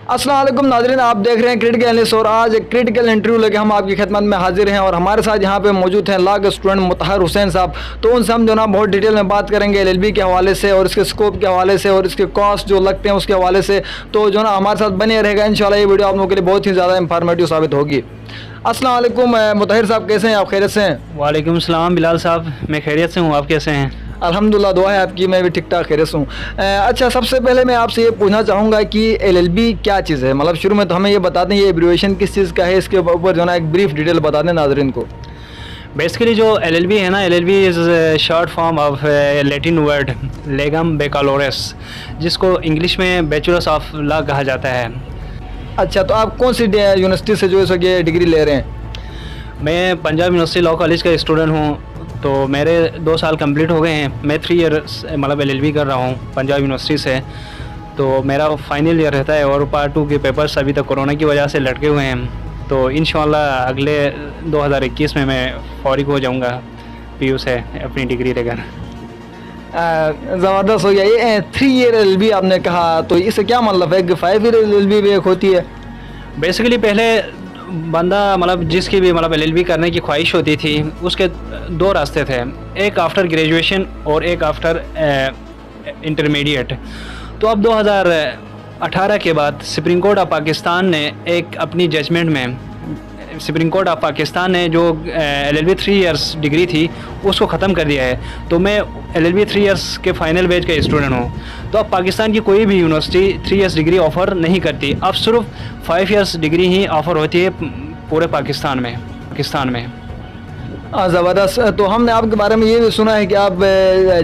अस्सलाम वालेकुम नाज़रीन, आप देख रहे हैं क्रिटिकल एनालिस्ट और आज एक क्रिटिकल इंटरव्यू लेके हम आपकी खिदमत में हाजिर हैं और हमारे साथ यहाँ पे मौजूद हैं लॉ के स्टूडेंट मुतहर हुसैन साहब। तो उनसे हम जो ना बहुत डिटेल में बात करेंगे एलएलबी के हवाले से और इसके स्कोप के हवाले से और इसके कॉस्ट जो लगते हैं उसके हवाले से। तो जो ना हमारे साथ बने रहेगा इंशाल्लाह। ये वीडियो आप लोगों के लिए बहुत ही ज़्यादा इंफॉर्मेटिव साबित होगी। अस्सलाम वालेकुम मुतहर साहब, कैसे हैं आप? खैरियत से हैं? वालेकुम सलाम बिलाल साहब, मैं खैरियत से हूँ, आप कैसे हैं? अल्हम्दुलिल्लाह, दुआ है आपकी, मैं भी ठीक ठाक खैरियत से हूँ। अच्छा, सबसे पहले मैं आपसे ये पूछना चाहूँगा कि एलएलबी क्या चीज़ है? मतलब शुरू में तो हमें ये बता दें ये एब्रिविएशन किस चीज़ का है, इसके ऊपर जो ना एक ब्रीफ डिटेल बता दें नाज़रीन को। बेसिकली जो एलएलबी है ना, LLB is short form of Latin word legum baccalaureus, जिसको इंग्लिश में बैचलर्स ऑफ लॉ कहा जाता है। अच्छा, तो आप कौन सी यूनिवर्सिटी से जो है ये डिग्री ले रहे हैं? मैं पंजाब यूनिवर्सिटी लॉ कॉलेज का स्टूडेंट हूँ, तो मेरे 2 साल कंप्लीट हो गए हैं। मैं 3 ईयर्स मतलब एलएलबी कर रहा हूँ पंजाब यूनिवर्सिटी से। तो मेरा फाइनल ईयर रहता है और पार्ट 2 के पेपर्स अभी तक कोरोना की वजह से लटके हुए हैं। तो इंशाल्लाह अगले 2021 में मैं फारिग हो जाऊँगा पीयू से अपनी डिग्री लेकर। ज़बरदस्त हो गया। ये 3 ईयर एलएलबी आपने कहा, तो इससे क्या मतलब है कि 5 ईयर एलएलबी भी एक होती है? बेसिकली पहले बंदा मतलब जिसकी भी मतलब एलएलबी करने की ख्वाहिश होती थी, उसके 2 रास्ते थे, एक आफ्टर ग्रेजुएशन और एक आफ्टर इंटरमीडिएट। तो अब 2018 के बाद सुप्रीम कोर्ट ऑफ पाकिस्तान ने एक अपनी जजमेंट में सुप्रीम कोर्ट ऑफ पाकिस्तान ने जो एलएलबी 3 इयर्स डिग्री थी उसको ख़त्म कर दिया है। तो मैं एलएलबी 3 इयर्स के फाइनल बैच का स्टूडेंट हूँ। तो अब पाकिस्तान की कोई भी यूनिवर्सिटी 3 इयर्स डिग्री ऑफ़र नहीं करती, अब सिर्फ 5 इयर्स डिग्री ही ऑफ़र होती है पूरे पाकिस्तान में। ज़बरदस्त। तो हमने आपके बारे में ये भी सुना है कि आप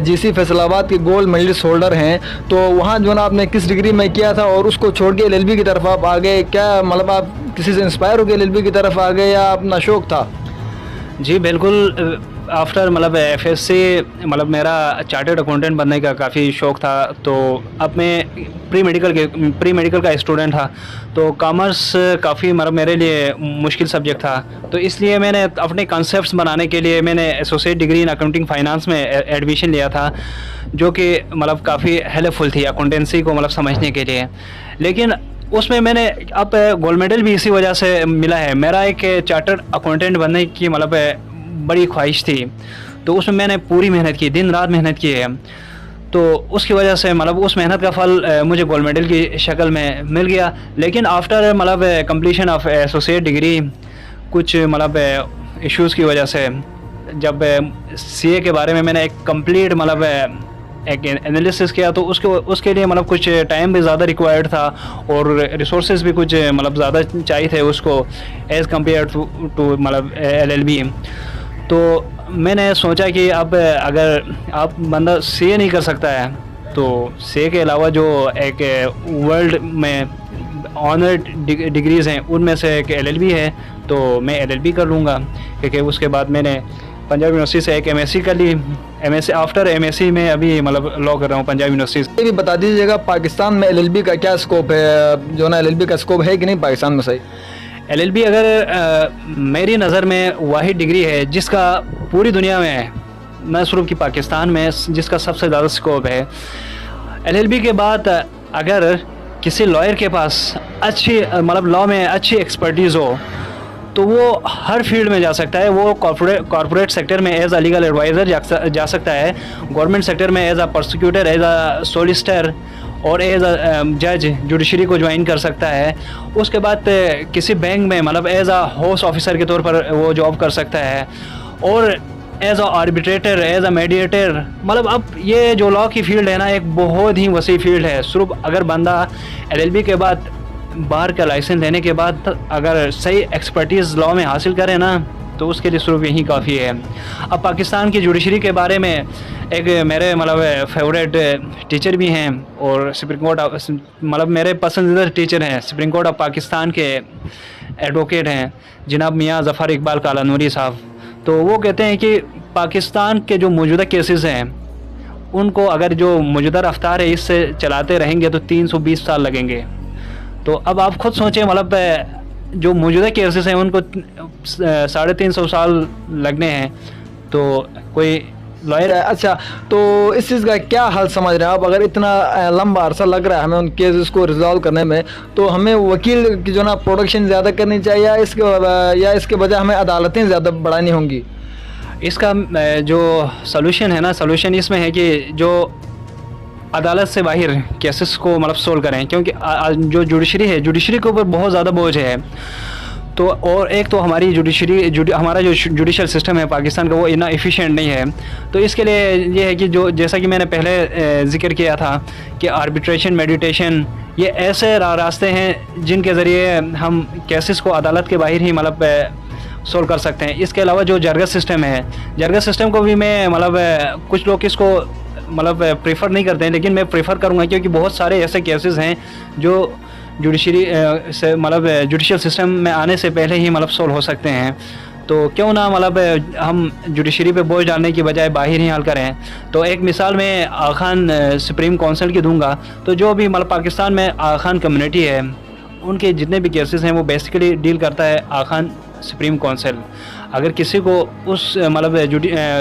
जीसी फैसलाबाद के गोल्ड मेडलिस्ट होल्डर हैं। तो वहाँ जो ना आपने किस डिग्री में किया था और उसको छोड़ के एलएलबी की तरफ आप आ गए? क्या मतलब आप किसी से इंस्पायर हो गए एलएलबी की तरफ आ गए या अपना शौक़ था? जी बिल्कुल, आफ्टर मतलब एफएससी मतलब मेरा चार्टर्ड अकाउंटेंट बनने का काफ़ी शौक़ था। तो अब मैं प्री मेडिकल का स्टूडेंट था, तो कॉमर्स काफ़ी मतलब मेरे लिए मुश्किल सब्जेक्ट था। तो इसलिए मैंने अपने कॉन्सेप्ट्स बनाने के लिए मैंने associate degree in accounting finance में एडमिशन लिया था, जो कि मतलब काफ़ी हेल्पफुल थी अकाउंटेंसी को मतलब समझने के लिए। लेकिन उसमें मैंने अब गोल्ड मेडल भी इसी वजह से मिला है। मेरा एक चार्टर्ड अकाउंटेंट बनने की मतलब बड़ी ख्वाहिश थी, तो उसमें मैंने पूरी मेहनत की, दिन रात मेहनत की है। तो उसकी वजह से मतलब उस मेहनत का फल मुझे गोल्ड मेडल की शक्ल में मिल गया। लेकिन आफ्टर मतलब कंप्लीशन ऑफ एसोसिएट डिग्री कुछ मतलब इश्यूज़ की वजह से जब सीए के बारे में मैंने एक कंप्लीट मतलब एक एनालिसिस किया, तो उसके लिए मतलब कुछ टाइम भी ज़्यादा रिक्वायर्ड था और रिसोर्सेज भी कुछ मतलब ज़्यादा चाहिए थे उसको एज़ कम्पेयर टू मतलब एलएलबी। तो मैंने सोचा कि अब अगर आप बंदा सीए नहीं कर सकता है, तो सीए के अलावा जो एक वर्ल्ड में ऑनर्ड डिग्रीज़ हैं उनमें से एक एलएलबी है, तो मैं एलएलबी कर लूँगा। क्योंकि उसके बाद मैंने पंजाब यूनिवर्सिटी से एक एमएससी कर ली। एमएससी आफ्टर एमएससी में अभी मतलब लॉ कर रहा हूँ पंजाब यूनिवर्सिटी से। ये भी बता दीजिएगा पाकिस्तान में एलएलबी का क्या स्कोप है? जो ना एलएलबी का स्कोप है कि नहीं पाकिस्तान में? सही, एलएलबी अगर मेरी नज़र में वाहिद डिग्री है जिसका पूरी दुनिया में, न सिर्फ कि पाकिस्तान में, जिसका सबसे ज़्यादा स्कोप है। एलएलबी के बाद अगर किसी लॉयर के पास अच्छी मतलब लॉ में अच्छी एक्सपर्टीज़ हो तो वो हर फील्ड में जा सकता है। वो कॉर्पोरेट सेक्टर में एज अ लीगल एडवाइज़र जा सकता है, गवर्नमेंट सेक्टर में as a prosecutor, as a solicitor और एज अ जज जुडिशरी को ज्वाइन कर सकता है। उसके बाद किसी बैंक में मतलब एज अ हाउस ऑफिसर के तौर पर वो जॉब कर सकता है और as a arbitrator, as a mediator. मतलब अब ये जो लॉ की फील्ड है ना, एक बहुत ही वसी फील्ड है। सिर्फ अगर बंदा एलएलबी के बाद बार का लाइसेंस लेने के बाद अगर सही एक्सपर्टीज़ लॉ में हासिल करे ना, तो उसके लिए सिर्फ यही काफ़ी है। अब पाकिस्तान की जुडिशरी के बारे में एक मेरे मतलब फेवरेट टीचर भी हैं और सुप्रीम कोर्ट मतलब मेरे पसंदीदा टीचर हैं, सुप्रीम कोर्ट ऑफ पाकिस्तान के एडवोकेट हैं जनाब मियाँ ज़फ़र इकबाल कालानूरी साहब। तो वो कहते हैं कि पाकिस्तान के जो मौजूदा केसेस हैं उनको अगर जो मौजूदा रफ्तार है इससे चलाते रहेंगे तो 320 साल लगेंगे। तो अब आप खुद सोचें, मतलब जो मौजूदा केसेस हैं उनको 350 साल लगने हैं, तो कोई लॉयर। अच्छा, तो इस चीज़ का क्या हल समझ रहे हैं आप? अगर इतना लंबा अरसा लग रहा है हमें उन केसेस को रिजॉल्व करने में, तो हमें वकील की जो ना प्रोडक्शन ज़्यादा करनी चाहिए या इसके बजाय हमें अदालतें ज़्यादा बढ़ानी होंगी? इसका जो सॉल्यूशन है ना, सॉल्यूशन इसमें है कि जो अदालत से बाहर केसेस को मतलब सोल्व करें, क्योंकि जो जुडिशरी के ऊपर बहुत ज़्यादा बोझ है। तो और एक तो हमारी हमारा जो जुडिशल सिस्टम है पाकिस्तान का, वो इतना एफिशिएंट नहीं है। तो इसके लिए ये है कि जो जैसा कि मैंने पहले जिक्र किया था कि आर्बिट्रेशन, मेडिटेशन, ये ऐसे रास्ते हैं जिनके ज़रिए हम केसेस को अदालत के बाहर ही मतलब सोल्व कर सकते हैं। इसके अलावा जो जरगा सिस्टम है, जरगा सिस्टम को भी मैं मतलब कुछ लोग इसको मतलब प्रेफर नहीं करते हैं, लेकिन मैं प्रेफर करूँगा, क्योंकि बहुत सारे ऐसे केसेस हैं जो जुडिशरी से मतलब जुडिशल सिस्टम में आने से पहले ही मतलब सोल्व हो सकते हैं। तो क्यों ना मतलब हम जुडिशरी पे बोझ डालने की बजाय बाहर ही हल करें। तो एक मिसाल मैं आगा खान सुप्रीम काउंसिल की दूंगा। तो जो भी मतलब पाकिस्तान में आगा खान कम्युनिटी है, उनके जितने भी केसेस हैं वो बेसिकली डील करता है आगा खान सुप्रीम काउंसिल। अगर किसी को उस मतलब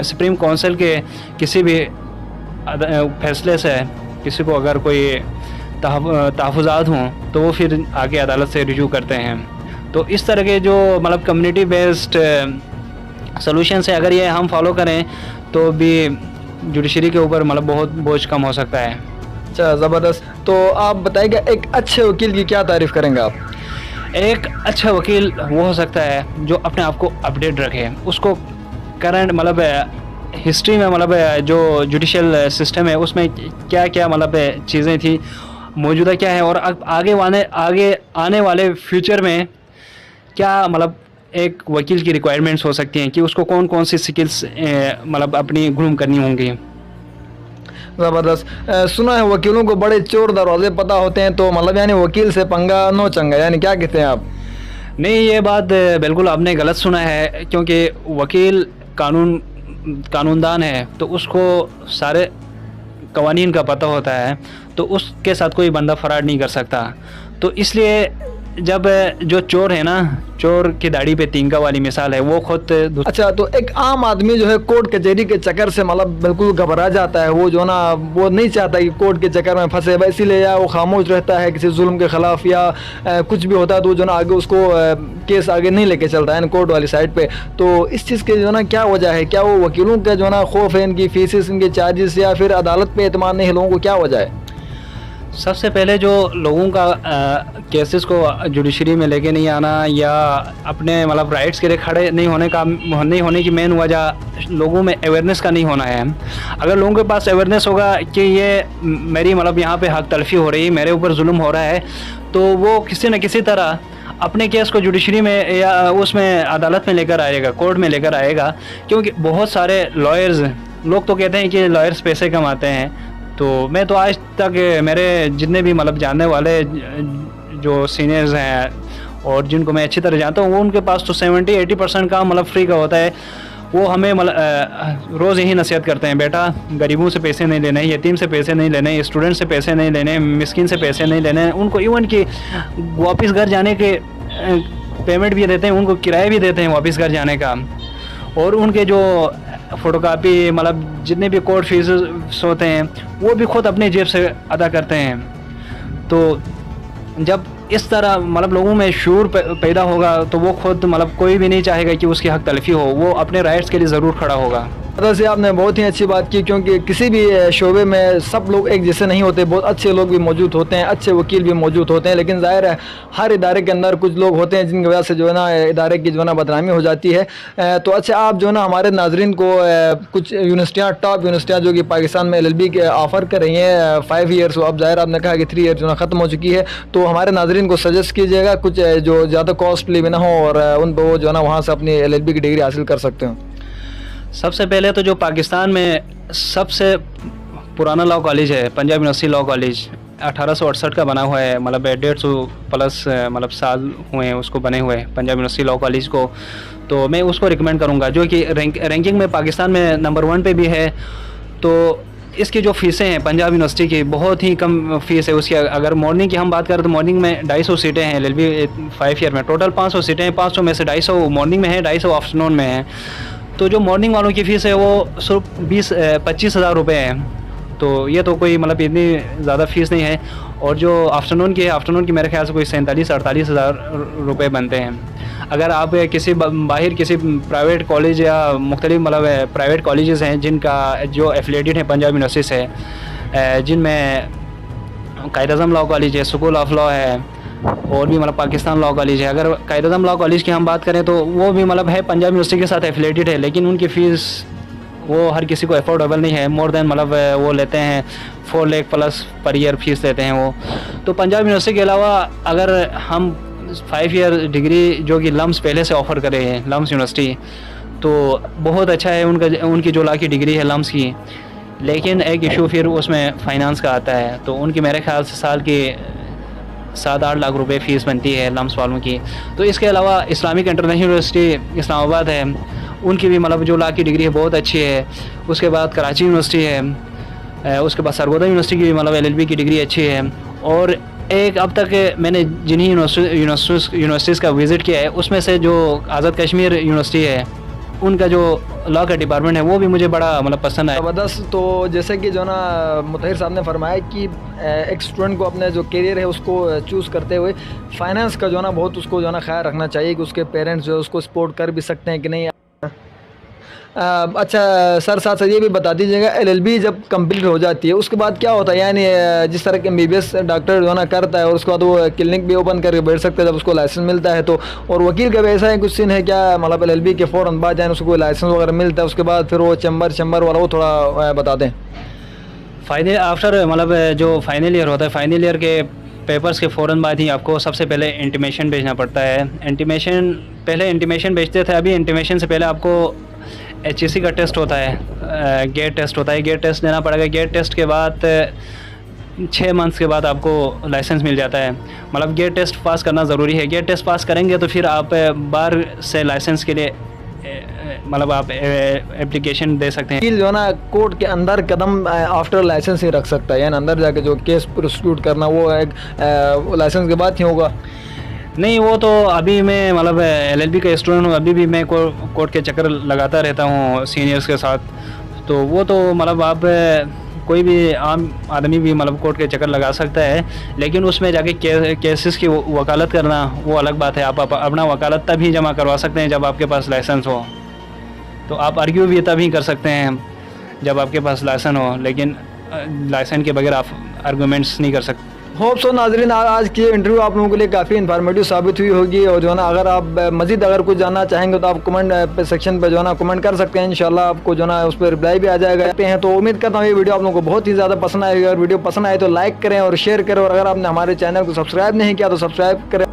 सुप्रीम काउंसिल के किसी भी फैसले से किसी को अगर कोई तहफ़्फ़ुज़ात हों, तो वो फिर आगे अदालत से रिव्यू करते हैं। तो इस तरह के जो मतलब कम्युनिटी बेस्ड सॉल्यूशन है, अगर ये हम फॉलो करें तो भी जुडिशरी के ऊपर मतलब बहुत बोझ कम हो सकता है। अच्छा, ज़बरदस्त। तो आप बताइएगा, एक अच्छे वकील की क्या तारीफ़ करेंगे आप? एक अच्छा वकील वो हो सकता है जो अपने आप को अपडेट रखे, उसको करंट मतलब हिस्ट्री में मतलब जो जुडिशल सिस्टम है उसमें क्या क्या मतलब चीज़ें थी, मौजूदा क्या है, और आगे आने वाले फ्यूचर में क्या मतलब एक वकील की रिक्वायरमेंट्स हो सकती हैं कि उसको कौन कौन सी स्किल्स मतलब अपनी ग्रूम करनी होंगी। ज़बरदस्त। सुना है वकीलों को बड़े चोर दरवाजे पता होते हैं, तो मतलब यानी वकील से पंगा नो चंगा, यानी क्या कहते हैं आप? नहीं, ये बात बिल्कुल आपने गलत सुना है, क्योंकि वकील कानूनदान है तो उसको सारे कवानीन का पता होता है, तो उसके साथ कोई बंदा फ्रॉड नहीं कर सकता। तो इसलिए जब जो चोर है ना, चोर की दाढ़ी पे तिनका वाली मिसाल है, वो खुद। अच्छा, तो एक आम आदमी जो है कोर्ट कचहरी के चक्कर से मतलब बिल्कुल घबरा जाता है, वो जो ना वो नहीं चाहता कि कोर्ट के चक्कर में फंसे, इसीलिए या वो खामोश रहता है किसी जुल्म के ख़िलाफ़ या कुछ भी होता है, तो जो ना आगे उसको केस आगे नहीं लेके चलता है कोर्ट वाली साइड पे। तो इस चीज़ के जो ना क्या वजह है? क्या वो वकीलों का जो ना खौफ है, इनकी फीसेस, इनके चार्जेस, या फिर अदालत पे एतमाद नहीं है लोगों को, क्या वजह है? सबसे पहले जो लोगों का केसेस को जुडिशरी में लेके नहीं आना या अपने मतलब राइट्स के लिए खड़े नहीं होने की मेन वजह लोगों में अवेयरनेस का नहीं होना है। अगर लोगों के पास अवेयरनेस होगा कि ये मेरी मतलब यहाँ पे हक तलफी हो रही है, मेरे ऊपर जुल्म हो रहा है, तो वो किसी न किसी तरह अपने केस को जुडिशरी में या उसमें अदालत में लेकर आएगा, कोर्ट में लेकर आएगा। क्योंकि बहुत सारे लॉयर्स, लोग तो कहते हैं कि लॉयर्स पैसे कमाते हैं, तो मैं तो आज तक मेरे जितने भी मतलब जानने वाले जो सीनियर्स हैं और जिनको मैं अच्छी तरह जानता हूँ, वो उनके पास तो 70-80% काम मतलब फ्री का होता है। वो हमें मतलब रोज़ यही नसीहत करते हैं, बेटा गरीबों से पैसे नहीं लेने, यतीम से पैसे नहीं लेने, स्टूडेंट से पैसे नहीं लेने, मिस्किन से पैसे नहीं लेने। उनको इवन कि वापस घर जाने के पेमेंट भी देते हैं, उनको किराया भी देते हैं वापस घर जाने का, और उनके जो फ़ोटोकॉपी मतलब जितने भी कोर्ट फीस होते हैं वो भी खुद अपने जेब से अदा करते हैं। तो जब इस तरह मतलब लोगों में शूर पैदा होगा, तो वो खुद मतलब कोई भी नहीं चाहेगा कि उसकी हक तलफी हो, वो अपने राइट्स के लिए ज़रूर खड़ा होगा। से आपने बहुत ही अच्छी बात की, क्योंकि किसी भी शोबे में सब लोग एक जैसे नहीं होते, बहुत अच्छे लोग भी मौजूद होते हैं, अच्छे वकील भी मौजूद होते हैं, लेकिन ज़ाहिर है हर इदारे के अंदर कुछ लोग होते हैं जिनकी वजह से जो है ना इदारे की जो है ना बदनामी हो जाती है। तो अच्छा, आप जो है ना हमारे नाजरीन को कुछ यूनिवर्सिटियाँ, टॉप यूनिवर्सिटियाँ जो कि पाकिस्तान में LLB के ऑफ़र कर रही हैं 5 ईयर्स, अब ज़ाहिर आपने कहा कि 3 ईयर जो है ख़त्म हो चुकी है, तो हमारे नाजरीन को सजेस्ट कीजिएगा कुछ जो ज़्यादा कॉस्टली भी ना हो और उन पर जो है ना वहाँ से अपनी LLB की डिग्री हासिल कर सकते हो। सबसे पहले तो जो पाकिस्तान में सबसे पुराना लॉ कॉलेज है, पंजाब यूनिवर्सिटी लॉ कॉलेज, 1868 का बना हुआ है, मतलब 150 प्लस मतलब साल हुए हैं उसको बने हुए, पंजाब यूनिवर्सिटी लॉ कॉलेज को। तो मैं उसको रिकमेंड करूँगा, जो कि रैंकिंग में पाकिस्तान में नंबर 1 पे भी है। तो इसकी जो फ़ीसें हैं पंजाब यूनिवर्सिटी की, बहुत ही कम फ़ीस है उसकी। अगर मॉर्निंग की हम बात करें तो मॉर्निंग में 250 सीटें हैं LLB 5 ईयर में, टोटल 500 सीटें हैं, 500 में से 250 मॉर्निंग में है, 250 आफ्टरनून में है। तो जो मॉर्निंग वालों की फ़ीस है वो सिर्फ 25,000 रुपये है, तो ये तो कोई मतलब इतनी ज़्यादा फ़ीस नहीं है। और जो आफ्टरनून की है, आफ्टरनून की मेरे ख्याल से कोई 47-48 हज़ार रुपये बनते हैं। अगर आप किसी बाहर किसी प्राइवेट कॉलेज या मुख्तलिफ मतलब प्राइवेट कॉलेजेस हैं जिनका जो एफिलेटेड है पंजाब यूनिवर्सिटी से, जिनमें कायद-ए-आज़म लॉ कॉलेज है, स्कूल ऑफ लॉ है, और भी मतलब पाकिस्तान लॉ कॉलेज है। अगर कायद-ए-आज़म लॉ कॉलेज की हम बात करें तो वो भी मतलब है पंजाब यूनिवर्सिटी के साथ एफिलेटेड है, लेकिन उनकी फ़ीस वो हर किसी को अफोर्डेबल नहीं है। मोर देन मतलब वो लेते हैं 4 lakh plus per year fees लेते हैं वो। तो पंजाब यूनिवर्सिटी के अलावा अगर हम 5 ईयर डिग्री जो कि लम्स पहले से ऑफ़र करे हैं लम्स यूनिवर्सिटी, तो बहुत अच्छा है उनकी जो ला की डिग्री है लम्स की। लेकिन एक इशू फिर उसमें फ़ाइनेंस का आता है, तो उनकी मेरे ख्याल से साल की 7-8 लाख रुपए फ़ीस बनती है लम्स वालों की। तो इसके अलावा इस्लामिक इंटरनेशनल यूनिवर्सिटी इस्लामाबाद है, उनकी भी मतलब जो लॉ की डिग्री है बहुत अच्छी है। उसके बाद कराची यूनिवर्सिटी है, उसके बाद सरगोदा यूनिवर्सिटी की भी मतलब LLB की डिग्री अच्छी है। और एक अब तक मैंने जिन्हीं यूनिवर्सिटीज़ का विज़िट किया है उसमें से जो आज़ाद कश्मीर यूनिवर्सिटी है, उनका जो लॉ का डिपार्टमेंट है वो भी मुझे बड़ा मतलब पसंद है। ज़बरदस्त। तो जैसे कि जो ना मुताहिर साहब ने फरमाया कि एक स्टूडेंट को अपने जो करियर है उसको चूज़ करते हुए फाइनेंस का जो ना बहुत उसको जो ना ख्याल रखना चाहिए कि उसके पेरेंट्स जो है उसको सपोर्ट कर भी सकते हैं कि नहीं। अच्छा सर, साथ साथ ये भी बता दीजिएगा LLB जब कंप्लीट हो जाती है उसके बाद क्या होता है, यानी जिस तरह के MBBS डॉक्टर जो ना करता है और उसके बाद वो क्लिनिक भी ओपन करके बैठ सकता है जब उसको लाइसेंस मिलता है तो, और वकील का भी ऐसा है कुछ सीन है क्या, मतलब LLB के फ़ौरन बाद जाए उसको कोई लाइसेंस वगैरह मिलता है उसके बाद फिर वो चैम्बर वाला वो थोड़ा बता दें। फ़ायदे आफ्टर मतलब जो फाइनल ईयर होता है, फाइनल ईयर के पेपर्स के फ़ौरन बाद ही आपको सबसे पहले इंटीमेशन भेजना पड़ता है। पहले इंटीमेशन भेजते थे, अभी इंटीमेशन से पहले आपको HEC का टेस्ट होता है, गेट टेस्ट होता है, गेट टेस्ट देना पड़ेगा। गेट टेस्ट के बाद 6 मंथ्स के बाद आपको लाइसेंस मिल जाता है। मतलब गेट टेस्ट पास करना ज़रूरी है। गेट टेस्ट पास करेंगे तो फिर आप बार से लाइसेंस के लिए मतलब आप एप्लीकेशन दे सकते हैं। वकील जो है ना कोर्ट के अंदर कदम आफ्टर लाइसेंस ही रख सकता है, यानी अंदर जाके जो केस प्रोसिक्यूट करना वो एक लाइसेंस के बाद ही होगा। नहीं, वो तो अभी मैं मतलब LLB का स्टूडेंट हूँ, अभी भी मैं कोर्ट के चक्कर लगाता रहता हूँ सीनियर्स के साथ। तो वो तो मतलब आप कोई भी आम आदमी भी मतलब कोर्ट के चक्कर लगा सकता है, लेकिन उसमें जाके केसेस की वकालत करना वो अलग बात है। आप अपना वकालत तभी जमा करवा सकते हैं जब आपके पास लाइसेंस हो। तो आप आर्ग्यू भी तभी कर सकते हैं जब आपके पास लाइसेंस हो, लेकिन लाइसेंस के बगैर आप आर्गूमेंट्स नहीं कर सकते। होप सो नाजरीन, आज की इंटरव्यू आप लोगों के लिए काफ़ी इन्फॉर्मेटिव साबित हुई होगी। और जो है ना अगर आप मज़ीद अगर कुछ जानना चाहेंगे तो आप कमेंट सेक्शन पे जो है ना कमेंट कर सकते हैं, इंशाल्लाह आपको जो है ना उस पर रिप्लाई भी आ जाएगा। तो उम्मीद करता हूँ ये वीडियो आप लोगों को बहुत ही ज़्यादा पसंद आएगी। अगर वीडियो पसंद आए तो लाइक करें और शेयर करें, और अगर आपने हमारे चैनल को सब्सक्राइब नहीं किया तो सब्सक्राइब करें।